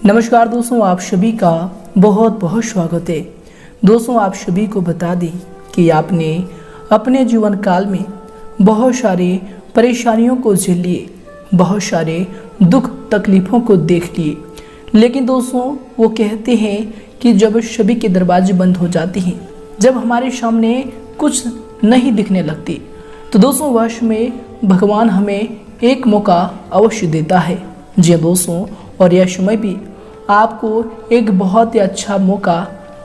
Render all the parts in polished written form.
नमस्कार दोस्तों, आप सभी का बहुत बहुत स्वागत है। दोस्तों, आप सभी को बता दें कि आपने अपने जीवन काल में बहुत सारे परेशानियों को झेल लिए, बहुत सारे दुख तकलीफ़ों को देख लिए, लेकिन दोस्तों वो कहते हैं कि जब सभी के दरवाजे बंद हो जाते हैं, जब हमारे सामने कुछ नहीं दिखने लगती, तो दोस्तों वर्ष में भगवान हमें एक मौका अवश्य देता है। जी दोस्तों, और यह समय भी आपको एक बहुत ही अच्छा मौका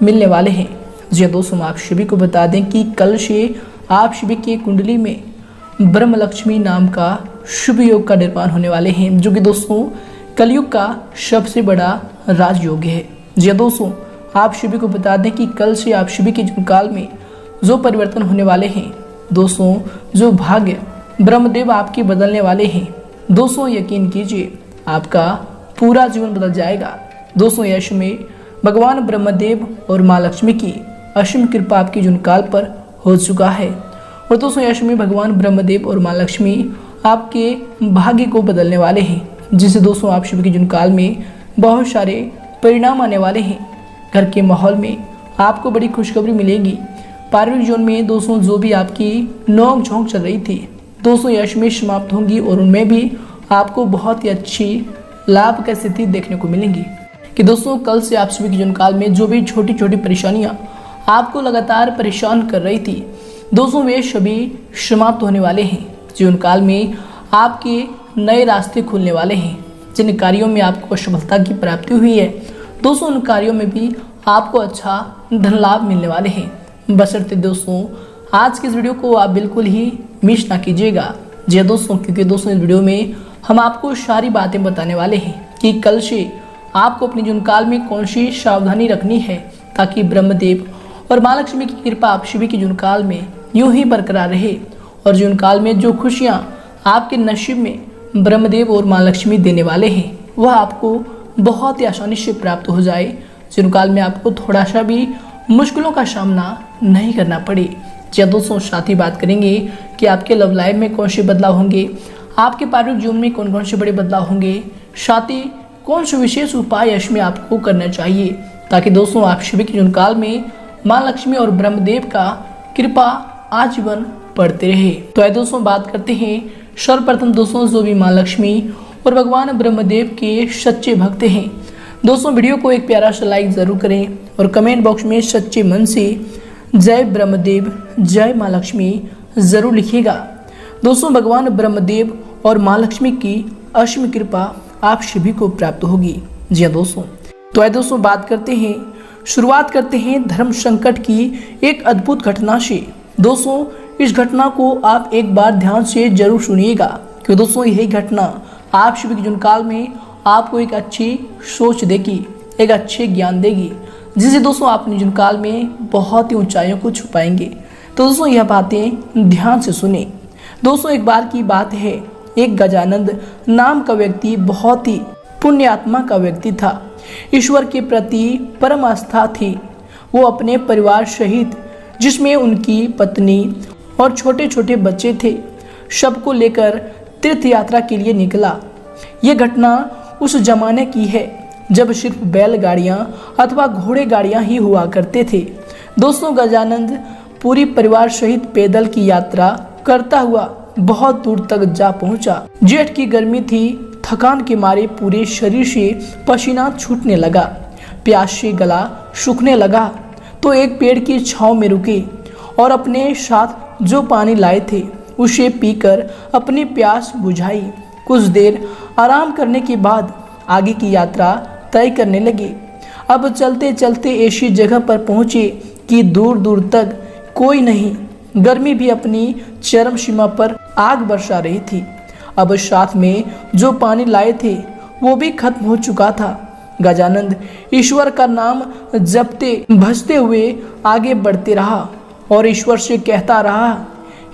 मिलने वाले हैं। जी दोस्तों, आप सभी को बता दें कि कल से आप सभी की कुंडली में ब्रह्म लक्ष्मी नाम का शुभ योग का निर्माण होने वाले हैं, जो कि दोस्तों कलयुग का सबसे बड़ा राजयोग है। जी दोस्तों, आप सभी को बता दें कि कल से आप सभी के जीवन काल में जो परिवर्तन होने वाले हैं, दोस्तों जो भाग्य ब्रह्मदेव आपके बदलने वाले हैं, दोस्तों यकीन कीजिए आपका पूरा जीवन बदल जाएगा। दोस्तों यश में भगवान ब्रह्मदेव और माँ लक्ष्मी की असीम कृपा आपके जीवन काल पर हो चुका है। और दोस्तों यश में भगवान ब्रह्मदेव और माँ लक्ष्मी आपके भाग्य को बदलने वाले हैं, जिससे दोस्तों आप सभी के जीवन काल में बहुत सारे परिणाम आने वाले हैं। घर के माहौल में आपको बड़ी खुशखबरी मिलेगी। पारिवारिक जीवन में दोस्तों जो भी आपकी नोक झोंक चल रही थी, दोस्तों यश में समाप्त होंगी और उनमें भी आपको बहुत ही अच्छी लाभ की स्थिति देखने को मिलेंगी। कि दोस्तों कल से आप सभी के जीवन काल में जो भी छोटी छोटी परेशानियां आपको लगातार परेशान कर रही थी, दोस्तों वे सभी समाप्त होने वाले हैं। जीवन काल में आपके नए रास्ते खुलने वाले हैं। जिन कार्यों में आपको सफलता की प्राप्ति हुई है, दोस्तों उन कार्यों में भी आपको अच्छा धन लाभ मिलने वाले हैं। बशर्ते दोस्तों आज की इस वीडियो को आप बिल्कुल ही मिस ना कीजिएगा। जी दोस्तों, क्योंकि दोस्तों इस वीडियो में हम आपको सारी बातें बताने वाले हैं कि कल से आपको अपने जीवन काल में कौन सी सावधानी रखनी है, ताकि ब्रह्मदेव और माँ लक्ष्मी की कृपा आप सभी के जीवन काल में यूं ही बरकरार रहे और जीवन काल में जो खुशियाँ आपके नसीब में ब्रह्मदेव और माँ लक्ष्मी देने वाले हैं, वह आपको बहुत ही आसानी से प्राप्त हो जाए। जीवन काल में आपको थोड़ा सा भी मुश्किलों का सामना नहीं करना पड़े। जी दोस्तों, साथ ही बात करेंगे कि आपके लव लाइफ में कौन से बदलाव होंगे, आपके पारिवारिक जीवन में कौन कौन से बड़े बदलाव होंगे, साथ ही कौन से विशेष उपाय इसमें आपको करना चाहिए, ताकि दोस्तों आप सभी के जीवन काल में माँ लक्ष्मी और ब्रह्मदेव का कृपा आजीवन बढ़ते रहे। तो आइए दोस्तों बात करते हैं सर्वप्रथम दोस्तों जो भी माँ लक्ष्मी और भगवान ब्रह्मदेव के सच्चे भक्त हैं, दोस्तों वीडियो को एक प्यारा सा लाइक जरूर करें और कमेंट बॉक्स में सच्चे मन से जय ब्रह्मदेव जय माँ लक्ष्मी जरूर लिखिएगा। दोस्तों भगवान ब्रह्मदेव और माँ लक्ष्मी की असीम कृपा आप सभी को प्राप्त होगी। जी हाँ दोस्तों, तो आइए दोस्तों बात करते हैं, शुरुआत करते हैं धर्म संकट की एक अद्भुत घटना से। दोस्तों इस घटना को आप एक बार ध्यान से जरूर सुनिएगा, क्योंकि दोस्तों यही घटना आप सभी के जीवन काल में आपको एक अच्छी सोच देगी, एक अच्छे ज्ञान देगी, जिससे दोस्तों आप अपने जीवन काल में बहुत ही ऊंचाइयों को छुपाएंगे। तो दोस्तों यह बातें ध्यान से सुने। दोस्तों एक बार की बात है, एक गजानंद नाम का व्यक्ति बहुत ही पुण्य आत्मा का व्यक्ति था। ईश्वर के प्रति परम आस्था थी। वो अपने परिवार सहित, जिसमें उनकी पत्नी और छोटे छोटे बच्चे थे, सबको लेकर तीर्थ यात्रा के लिए निकला। ये घटना उस जमाने की है जब सिर्फ बैलगाड़ियाँ अथवा घोड़े गाड़ियाँ ही हुआ करते थे। दोस्तों गजानंद पूरी परिवार सहित पैदल की यात्रा करता हुआ बहुत दूर तक जा पहुंचा। जेठ की गर्मी थी, थकान के मारे पूरे शरीर से पसीना छूटने लगा, प्यास से गला सूखने लगा। तो एक पेड़ की छांव में रुके और अपने साथ जो पानी लाए थे उसे पीकर अपनी प्यास बुझाई। कुछ देर आराम करने के बाद आगे की यात्रा तय करने लगे। अब चलते चलते ऐसी जगह पर पहुंचे कि दूर दूर तक कोई नहीं। गर्मी भी अपनी चरम सीमा पर आग बरसा रही थी। अब साथ में जो पानी लाए थे वो भी खत्म हो चुका था। गजानंद ईश्वर का नाम जपते भजते हुए आगे बढ़ते रहा और ईश्वर से कहता रहा,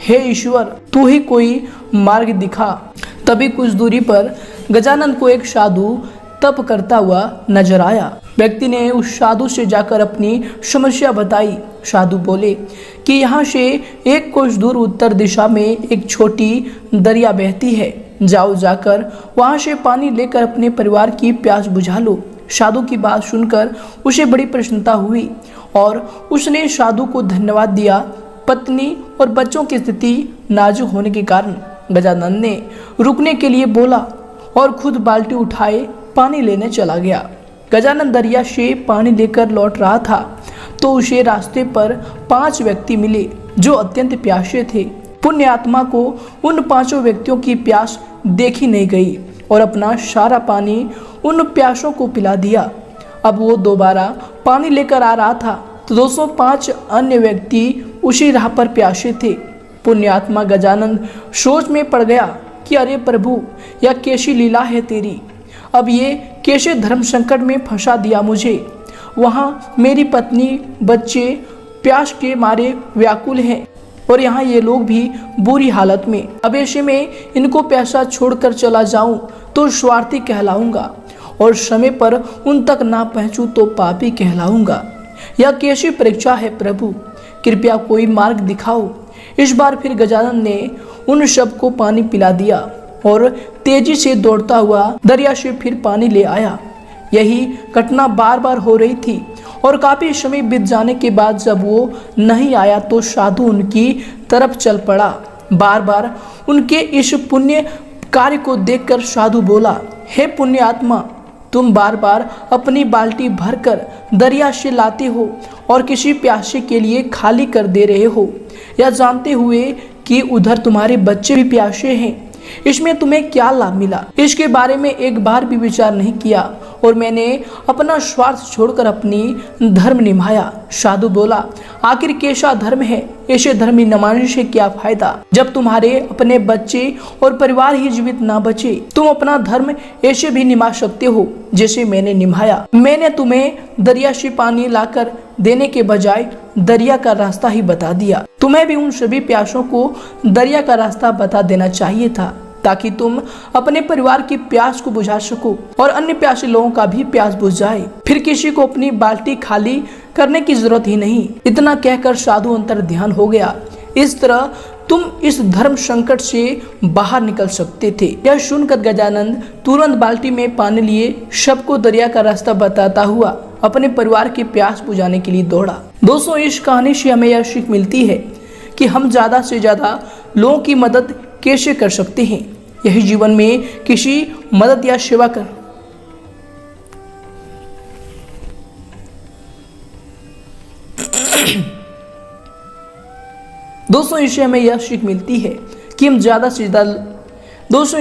हे ईश्वर तू ही कोई मार्ग दिखा। तभी कुछ दूरी पर गजानंद को एक साधु तप करता हुआ नजर आया। व्यक्ति ने उस साधु से जाकर अपनी समस्या बताई। साधु बोले कि यहाँ से एक कोस दूर उत्तर दिशा में एक छोटी दरिया बहती है, जाओ जाकर वहाँ से पानी लेकर अपने परिवार की प्यास बुझा लो। साधु की बात सुनकर उसे बड़ी प्रसन्नता हुई और उसने साधु को धन्यवाद दिया। पत्नी और बच्चों की स्थिति नाजुक होने के कारण गजानन ने रुकने के लिए बोला और खुद बाल्टी उठाए पानी लेने चला गया। गजानन दरिया से पानी लेकर लौट रहा था तो उसे रास्ते पर 5 व्यक्ति मिले जो अत्यंत प्यासे थे। पुण्य आत्मा को उन 5 व्यक्तियों की प्यास देखी नहीं गई और अपना सारा पानी उन प्यासों को पिला दिया। अब वो दोबारा पानी लेकर आ रहा था तो 205 अन्य व्यक्ति उसी राह पर प्यासे थे। पुण्य आत्मा गजानन सोच में पड़ गया कि अरे प्रभु, यह कैसी लीला है तेरी। अब ये कैसे धर्म संकट में फंसा दिया मुझे। वहाँ मेरी पत्नी बच्चे प्यास के मारे व्याकुल हैं और यहाँ ये लोग भी बुरी हालत में। अब ऐसे में इनको प्यासा छोड़कर चला जाऊं तो स्वार्थी कहलाऊंगा और समय पर उन तक ना पहुंचूं तो पापी कहलाऊंगा। यह कैसी परीक्षा है प्रभु, कृपया कोई मार्ग दिखाओ। इस बार फिर गजानन ने उन सब को पानी पिला दिया और तेजी से दौड़ता हुआ दरिया से फिर पानी ले आया। यही घटना बार बार हो रही थी और काफी समय बीत जाने के बाद जब वो नहीं आया तो साधु उनकी तरफ चल पड़ा। बार बार उनके इस पुण्य कार्य को देखकर साधु बोला, हे पुण्य आत्मा, तुम बार बार अपनी बाल्टी भरकर दरिया से लाते हो और किसी प्यासे के लिए खाली कर दे रहे हो, यह जानते हुए कि उधर तुम्हारे बच्चे भी प्यासे हैं। इसमें तुम्हें क्या लाभ मिला, इसके बारे में एक बार भी विचार नहीं किया और मैंने अपना स्वार्थ छोड़कर अपनी धर्म निभाया। साधु बोला, आखिर कैसा धर्म है, ऐसे धर्म निभाने से क्या फायदा जब तुम्हारे अपने बच्चे और परिवार ही जीवित ना बचे। तुम अपना धर्म ऐसे भी निभा सकते हो जैसे मैंने निभाया। मैंने तुम्हें दरिया से पानी लाकर देने के बजाय दरिया का रास्ता ही बता दिया। तुम्हें भी उन सभी प्यासों को दरिया का रास्ता बता देना चाहिए था ताकि तुम अपने परिवार की प्यास को बुझा सको और अन्य प्यासे लोगों का भी प्यास बुझ जाए। फिर किसी को अपनी बाल्टी खाली करने की जरूरत ही नहीं। इतना कहकर साधु अंतर ध्यान हो गया। इस तरह तुम इस धर्म संकट से बाहर निकल सकते थे। यह सुनकर गजानन तुरंत बाल्टी में पानी लिए सबको दरिया का रास्ता बताता हुआ अपने परिवार की प्यास बुझाने के लिए दौड़ा। दोस्तों, इस कहानी से हमें यह सीख मिलती है कि हम ज्यादा से ज्यादा लोगों की मदद कैसे कर सकते हैं। यही जीवन में किसी मदद या सेवा कर दोस्तों, इससे हमें यह सीख मिलती है कि हम ज्यादा से ज्यादा दोस्तों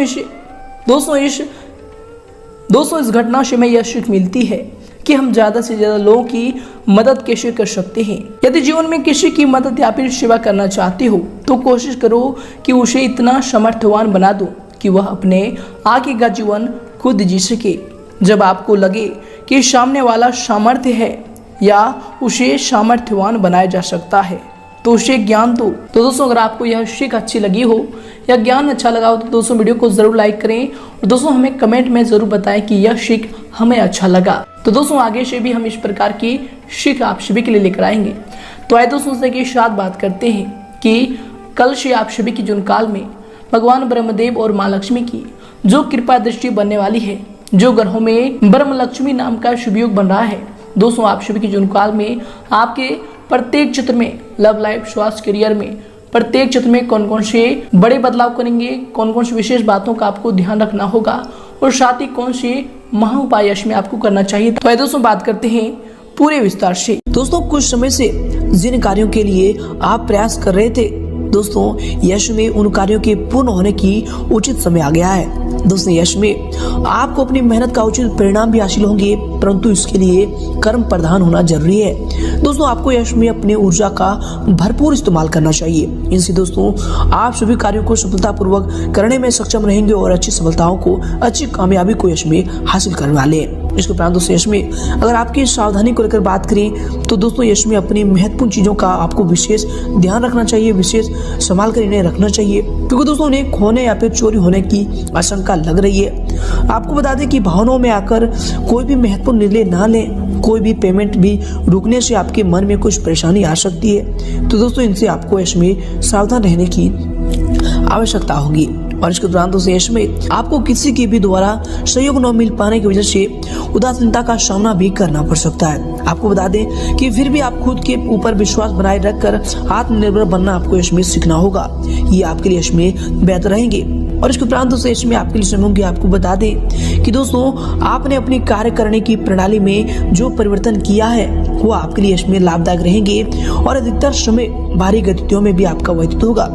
इस घटना से हमें यह सीख मिलती है कि हम ज्यादा से ज्यादा लोगों की मदद कैसे कर सकते हैं। यदि जीवन में किसी की मदद या फिर सेवा करना चाहते हो तो कोशिश करो कि उसे इतना समर्थवान बना दो कि वह अपने आगे का जीवन खुद जी सके। जब आपको लगे कि सामने वाला सामर्थ्य है या उसे सामर्थ्यवान बनाया जा सकता है तो उसे ज्ञान दो। तो दोस्तों, अगर आपको यह सीख अच्छी लगी हो या ज्ञान अच्छा लगा हो तो दोस्तों वीडियो को जरूर लाइक करें और दोस्तों हमें कमेंट में जरूर बताएं कि यह सीख हमें अच्छा लगा। तो दोस्तों आगे से भी हम इस प्रकार की सीख आप सभी के लिए लेकर आएंगे। तो आइए दोस्तों से के साथ बात करते हैं कि कल से आप सभी के जीवन काल में भगवान ब्रह्मदेव और माँ लक्ष्मी की जो कृपा दृष्टि बनने वाली है, जो ग्रहों में ब्रह्म लक्ष्मी नाम का शुभ योग बन रहा है। दोस्तों आप सभी के जीवन काल में आपके प्रत्येक क्षेत्र में, लव लाइफ, स्वास्थ्य, करियर में प्रत्येक क्षेत्र में कौन कौन से बड़े बदलाव करेंगे, कौन कौन सी विशेष बातों का आपको ध्यान रखना होगा और साथ ही कौन से महा उपाय इसमें आपको करना चाहिए। तो दोस्तों बात करते हैं पूरे विस्तार से। दोस्तों कुछ समय से जिन कार्यों के लिए आप प्रयास कर रहे थे दोस्तों, यश में उन कार्यों के पूर्ण होने की उचित समय आ गया है। दोस्तों यश में आपको अपनी मेहनत का उचित परिणाम भी हासिल होंगे, परंतु इसके लिए कर्म प्रधान होना जरूरी है। दोस्तों आपको यश में अपने ऊर्जा का भरपूर इस्तेमाल करना चाहिए। इनसे दोस्तों आप सभी कार्यों को सफलतापूर्वक करने में सक्षम रहेंगे और अच्छी सफलताओं को, अच्छी कामयाबी को यश में हासिल करने वाले हैं। इसके उपरांत दोस्तों यश में अगर आपकी सावधानी को लेकर बात करें तो दोस्तों यश में अपनी महत्वपूर्ण चीजों का आपको विशेष ध्यान रखना चाहिए, विशेष संभाल कर इन्हें रखना चाहिए, क्योंकि दोस्तों उन्हें खोने या फिर चोरी होने की आशंका लग रही है। आपको बता दें कि भावनाओं में आकर कोई भी महत्वपूर्ण निर्णय ना लें, कोई भी पेमेंट भी रुकने से आपके मन में कुछ परेशानी आ सकती है। तो दोस्तों इनसे आपको यश में सावधान रहने की आवश्यकता होगी। और इसके दौरान दोस्तों यश में आपको किसी के भी द्वारा सहयोग न मिल पाने की वजह से उदासीनता का सामना भी करना पड़ सकता है। आपको बता दें कि फिर भी आप खुद के ऊपर विश्वास बनाए रखकर आत्मनिर्भर बनना आपको यश में सीखना होगा। ये आपके लिए यश में बेहतर रहेंगे। और इसके उपरांत दोस्तों यश में आपके लिए समय होंगे। आपको बता दें कि दोस्तों आपने अपनी कार्य करने की प्रणाली में जो परिवर्तन किया है वो आपके लिए यश में लाभदायक रहेंगे और अधिकतर समय भारी गतिविधियों में भी आपका व्यतीत होगा।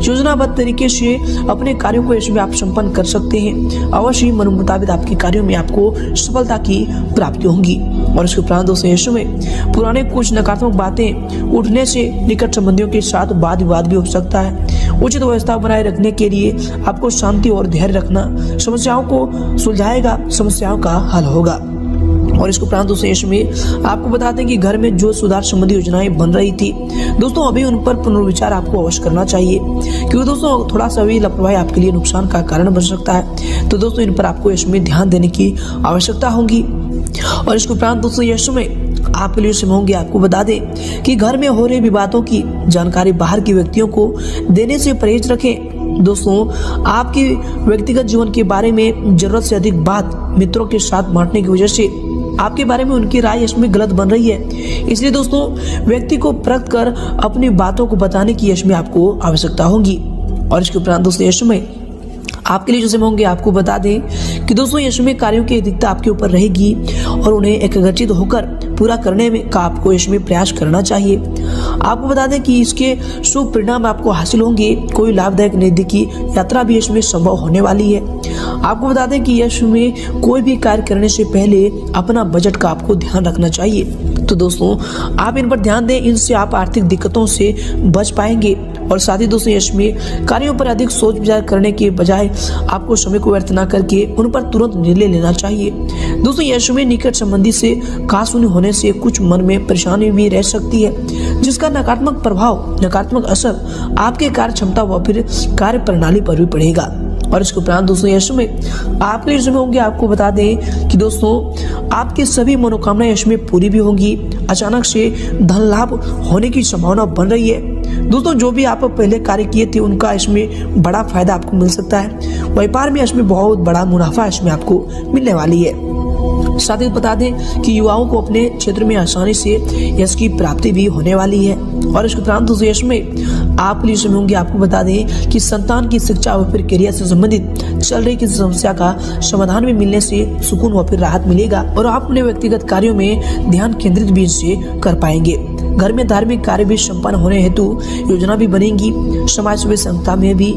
योजनाबद्ध तरीके से अपने कार्यों को यश में आप संपन्न कर सकते हैं। अवश्य ही मन मुताबिक आपके कार्यों में आपको सफलता की प्राप्ति होगी। और इसके उपरांत दोस्तों यश में पुराने कुछ नकारात्मक बातें उठने से निकट संबंधियों के साथ वाद विवाद भी हो सकता है। उचित व्यवस्था बनाए रखने के लिए आपको शांति और धैर्य रखना समस्याओं को सुलझाएगा, समस्याओं का हल होगा। और इसके उपरांत दोस्तों यश में आपको बता दें कि घर में जो सुधार संबंधी योजनाएं बन रही थी दोस्तों अभी उन पर पुनर्विचार आपको अवश्य करना चाहिए, क्योंकि दोस्तों थोड़ा सा भी लापरवाही आपके लिए नुकसान का कारण बन सकता है। तो दोस्तों इन पर आपको यश में ध्यान देने की आवश्यकता होगी। और इसके उपरांत दोस्तों यश में आपके लिए समय होंगे। आपको बता दें कि घर में हो रहे विवादों की जानकारी बाहर के व्यक्तियों को देने से परहेज रखें। दोस्तों आपके व्यक्तिगत जीवन के बारे में जरूरत से अधिक बात मित्रों के साथ बांटने की वजह से आपके बारे में उनकी राय इसमें गलत बन रही है। इसलिए दोस्तों व्यक्ति को परख कर अपनी बातों को बताने की यश में आपको आवश्यकता होगी। और इसके उपरांत दोस्तों यश में आपके लिए जो समय होंगे। आपको बता दें कि दोस्तों यश में कार्यों की अधिकता आपके ऊपर रहेगी और उन्हें एकाग्रचित होकर पूरा करने में का आपको यश में प्रयास करना चाहिए। आपको बता दें कि इसके शुभ परिणाम आपको हासिल होंगे। कोई लाभदायक नजदीकी यात्रा भी यश में संभव होने वाली है। आपको बता दें कि यश में कोई भी कार्य करने से पहले अपना बजट का आपको ध्यान रखना चाहिए। तो दोस्तों आप इन पर ध्यान दें, इनसे आप आर्थिक दिक्कतों से बच पाएंगे। और साथ ही दोस्तों यश में कार्यों पर अधिक सोच विचार करने के बजाय आपको समय को व्यर्थ न करके उन पर तुरंत निर्णय लेना चाहिए। दोस्तों यश में निकट संबंधी से कहासुनी होने से कुछ मन में परेशानी भी रह सकती है, जिसका नकारात्मक प्रभाव, नकारात्मक असर आपके कार्य क्षमता व फिर कार्य प्रणाली पर भी पड़ेगा। और इसके उपरांत दोस्तों यश में आपके यश में होंगे। आपको बता दें कि दोस्तों आपकी सभी मनोकामनाएं यश में पूरी भी होंगी। अचानक से धन लाभ होने की संभावना बन रही है। दोस्तों जो भी आप पहले कार्य किए थे उनका इसमें बड़ा फायदा आपको मिल सकता है। व्यापार में इसमें बहुत बड़ा मुनाफा इसमें आपको मिलने वाली है। साथ ही बता दें कि युवाओं को अपने क्षेत्र में आसानी से यश की प्राप्ति भी होने वाली है। और इसके उपरांत दोस्तों यश में आप लिए समय होंगे। आपको बता दें कि संतान की शिक्षा व फिर करियर से संबंधित चल रही किसी समस्या का समाधान भी मिलने से सुकून व फिर राहत मिलेगा और आप अपने व्यक्तिगत कार्यों में ध्यान केंद्रित भी इससे कर पाएंगे। घर में धार्मिक कार्य भी संपन्न होने हेतु योजना भी बनेगी। समाज सेवा संस्था में भी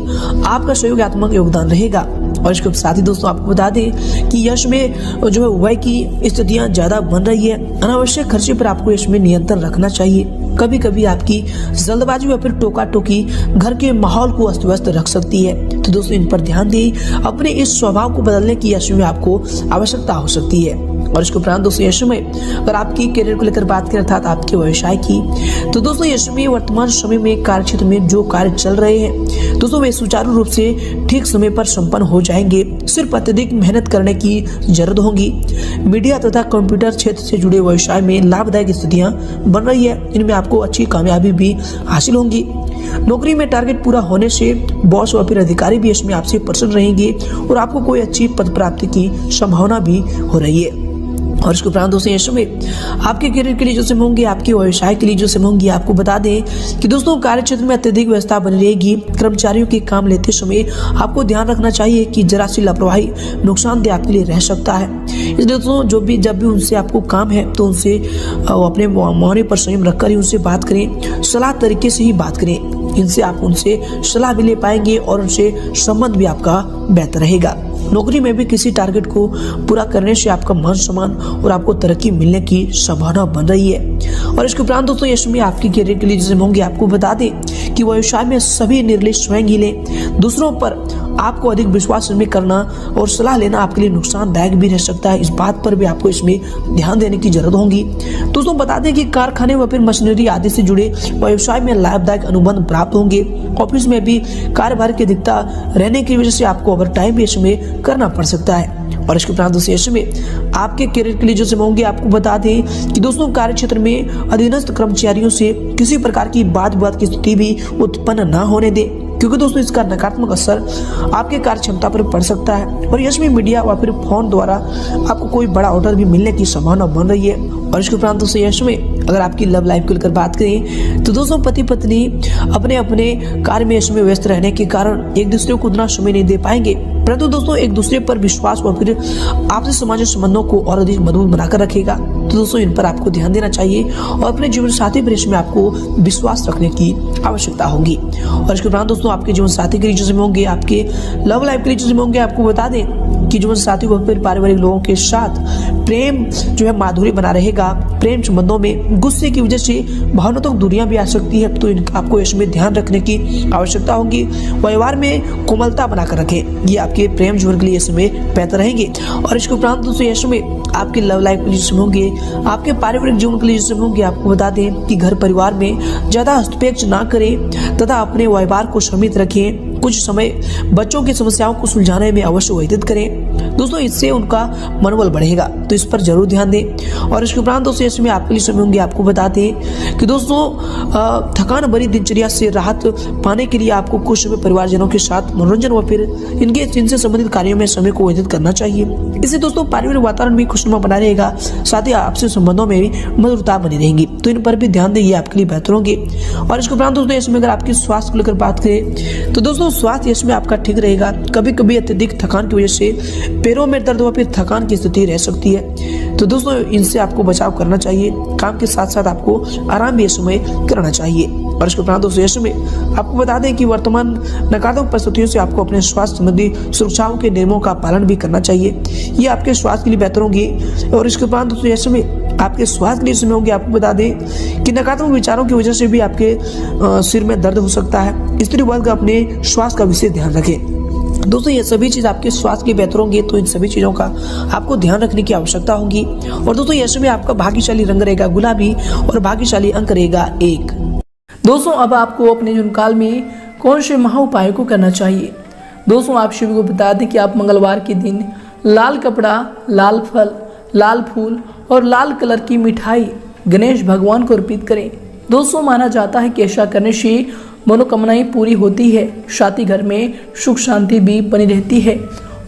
आपका सहयोगात्मक योगदान रहेगा। और इसके साथ ही दोस्तों आपको बता दें कि यश में जो है व्यय की स्थितियां ज्यादा बन रही है। अनावश्यक खर्चे पर आपको यश में नियंत्रण रखना चाहिए। कभी कभी आपकी जल्दबाजी या फिर टोका टोकी घर के माहौल को अस्त व्यस्त रख सकती है। तो दोस्तों इन पर ध्यान दें। अपने इस स्वभाव को बदलने की यश में आपको आवश्यकता हो सकती है। और इसके उपरांत दोस्तों यश में अगर आपकी करियर को लेकर बात करें अर्थात आपके व्यवसाय की, तो दोस्तों यश में वर्तमान समय में कार्य क्षेत्र में जो कार्य चल रहे हैं दोस्तों वे सुचारू रूप से ठीक समय पर संपन्न हो जाएंगे। सिर्फ अत्यधिक मेहनत करने की जरूरत होगी। मीडिया तथा कंप्यूटर क्षेत्र से जुड़े व्यवसाय में लाभदायक स्थितियां बन रही है। इनमें आपको अच्छी कामयाबी भी हासिल होंगी। नौकरी में टारगेट पूरा होने से बॉस व फिर अधिकारी भी इसमें आपसे प्रसन्न रहेंगे और आपको कोई अच्छी पद प्राप्ति की संभावना भी हो रही है। और इसके उपरांत दोस्तों यश में आपके करियर के लिए जो समय होंगे, आपके व्यवसाय के लिए जो समय होंगे, आपको बता दें कि दोस्तों कार्य क्षेत्र में अत्यधिक व्यवस्था बनी रहेगी। कर्मचारियों के काम लेते समय आपको ध्यान रखना चाहिए कि जरा सी लापरवाही नुकसानदेह आपके लिए रह सकता है। इसलिए दोस्तों जब भी उनसे आपको काम है तो उनसे अपने मौन पर संयम रखकर ही उनसे बात करें। सलाह तरीके से ही बात करें। इनसे आप उनसे सलाह भी ले पाएंगे और उनसे संबंध भी आपका बेहतर रहेगा। नौकरी में भी किसी टारगेट को पूरा करने से आपका मान सम्मान और आपको तरक्की मिलने की संभावना बन रही है। और इसके उपरांत दोस्तों यश में आपकी करियर के लिए जैसे होंगे, आपको बता दें कि व्यवसाय में सभी निर्णय स्वयं ही लें। दूसरों पर आपको अधिक विश्वास में करना और सलाह लेना आपके लिए नुकसानदायक भी रह सकता है। इस बात पर भी आपको इसमें ध्यान देने की जरूरत होगी। दोस्तों बता दें कि कारखाने व फिर मशीनरी आदि से जुड़े व्यवसाय में लाभदायक अनुबंध प्राप्त होंगे। ऑफिस में भी कार्यभार की अधिकता रहने की वजह से आपको ओवर टाइम भी इसमें करना पड़ सकता है। और इसके उपरांत दोस्तों यश में आपके करियर के लिए जो समय होंगे, आपको बता दें कि दोस्तों कार्य क्षेत्र में अधीनस्थ कर्मचारियों से किसी प्रकार की वाद विवाद की स्थिति भी उत्पन्न न होने दें। क्योंकि दोस्तों इसका नकारात्मक असर आपके कार्य क्षमता पर पड़ सकता है और यश में मीडिया या फिर फोन द्वारा आपको कोई बड़ा ऑर्डर भी मिलने की संभावना बन रही है। और इसके उपरांत दोस्तों यश में अगर आपकी लव लाइफ को लेकर बात करें तो दोस्तों पति पत्नी अपने अपने कार्य में यश में व्यस्त रहने के कारण एक दूसरे को उतना समय नहीं दे पाएंगे, परंतु दोस्तों एक दूसरे पर विश्वास और फिर आपसी सामाजिक संबंधों को और अधिक मजबूत बनाकर रखेगा। तो दोस्तों इन पर आपको ध्यान देना चाहिए और अपने जीवन साथी पर इसमें आपको विश्वास रखने की आवश्यकता होगी। और इसके उपरांत दोस्तों आपके जीवन साथी के रिलेशनशिप में होंगे, आपके लव लाइफ के रिलेशनशिप में होंगे। आपको बता दें कि जीवन साथी व फिर पारिवारिक लोगों के साथ प्रेम जो है माधुर्य बना रहेगा। प्रेम संबंधों में गुस्से की वजह से भावनात्मक दूरियां भी आ सकती है, तो इनका आपको इसमें ध्यान रखने की आवश्यकता होगी। व्यवहार में कोमलता बनाकर रखें, ये आपके प्रेम जीवन के लिए समय बेहतर रहेंगे। और इसके उपरांत दोस्तों यश में आपके लव लाइफ के लिए होंगे, आपके पारिवारिक जीवन के लिए होंगे। आपको बता दें कि घर परिवार में ज्यादा हस्तक्षेप ना करें तथा अपने व्यवहार को सीमित रखें। कुछ समय बच्चों की समस्याओं को सुलझाने में अवश्य व्यतीत करें दोस्तों, इससे उनका मनोबल बढ़ेगा, तो इस पर जरूर ध्यान दें। और इसके उपरांत दोस्तों इसमें आपके लिए समय होंगे। आपको बताते हैं कि दोस्तों थकान भरी दिनचर्या से राहत पाने के लिए आपको कुछ समय परिवारजनों के साथ मनोरंजन व फिर इनसे संबंधित कार्यों में समय को व्यतीत करना चाहिए। इससे दोस्तों पारिवारिक वातावरण भी खुशनुमा बना रहेगा, साथ ही आपसी संबंधों में भी मधुरता बनी रहेगी, तो इन पर भी ध्यान दें, ये आपके लिए बेहतर होंगे। और इसके उपरांत दोस्तों इसमें अगर आपकी स्वास्थ्य को लेकर बात करें तो दोस्तों स्वास्थ्य इसमें आपका ठीक रहेगा। कभी कभी अत्यधिक थकान की वजह से पैरों में दर्द व फिर थकान की स्थिति रह सकती है, तो दोस्तों इनसे आपको बचाव करना चाहिए। काम के साथ साथ आपको आराम भी इस समय करना चाहिए। और इसके उपरांत दोस्तों इस समय आपको बता दें कि वर्तमान नकारात्मक परिस्थितियों से आपको अपने स्वास्थ्य संबंधी सुरक्षाओं के नियमों का पालन भी करना चाहिए, ये आपके स्वास्थ्य के लिए बेहतर होंगे। और इसके उपरांत दोस्तों इस समय आपके स्वास्थ्य के लिए समय होंगे। आपको बता दें कि नकारात्मक विचारों की वजह से भी आपके सिर में दर्द हो सकता है, स्त्री वर्ग अपने स्वास्थ्य का विशेष ध्यान रखें। दोस्तों ये सभी चीज आपके स्वास्थ्य के बेहतर होंगे, तो इन सभी चीजों का आपको ध्यान रखने की आवश्यकता होगी। और दोस्तों ये समय आपका भाग्यशाली रंग रहेगा गुलाबी और भाग्यशाली अंक रहेगा 1। दोस्तों अब आपको अपने जीवन काल में कौन से महा उपायों को करना चाहिए। दोस्तों आप सभी को बता दें कि आप मंगलवार के दिन लाल कपड़ा, लाल फल, लाल फूल और लाल कलर की मिठाई गणेश भगवान को अर्पित करें। दोस्तों माना जाता है कि ऐसा करने से मनोकामनाएं पूरी होती है, साथ ही घर में सुख शांति भी बनी रहती है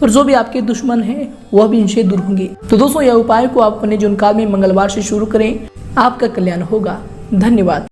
और जो भी आपके दुश्मन हैं वह भी इनसे दूर होंगे। तो दोस्तों यह उपाय को आप अपने जीवन काल में मंगलवार से शुरू करें, आपका कल्याण होगा। धन्यवाद।